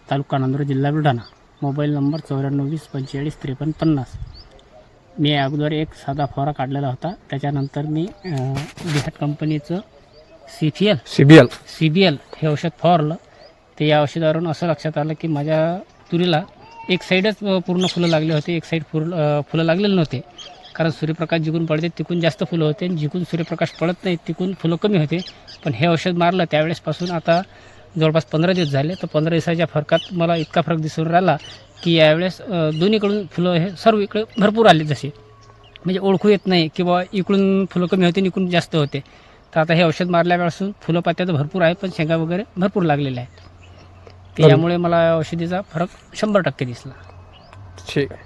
तालुका नांदूर, जिल्हा Buldhana. Mobile number 9420454350. मी अगोदर एक साधा फवारा काढलेला होता. त्याच्यानंतर मी बिहाट कंपनीचं CBL हे औषध फवारलं. ते या औषधावरून असं लक्षात आलं की माझ्या तुरीला एक साईडच पूर्ण फुलं लागले होते, एक साईड फुलं लागलेले नव्हते. कारण सूर्यप्रकाश जिकून पडते तिकून जास्त फुलं होते आणि जिकून सूर्यप्रकाश पडत नाही तिकून फुलं कमी होते. पण हे औषध मारलं त्यावेळेसपासून आता जवळपास 15 दिवस झाले. तर 15 दिवसाच्या फरकात मला इतका फरक दिसून राहिला की यावेळेस दोन्हीकडून फुलं हे सर्व इकडे भरपूर आले. जसे म्हणजे ओळखू येत नाही किंवा इकडून फुलं कमी होते आणि इकडून जास्त होते. तर आता हे औषध मारल्यापासून फुलं पात्या तर भरपूर आहे, पण शेंगा वगैरे भरपूर लागलेल्या आहेत. त्यामुळे मला औषधीचा फरक 100% दिसला. ठीक आहे.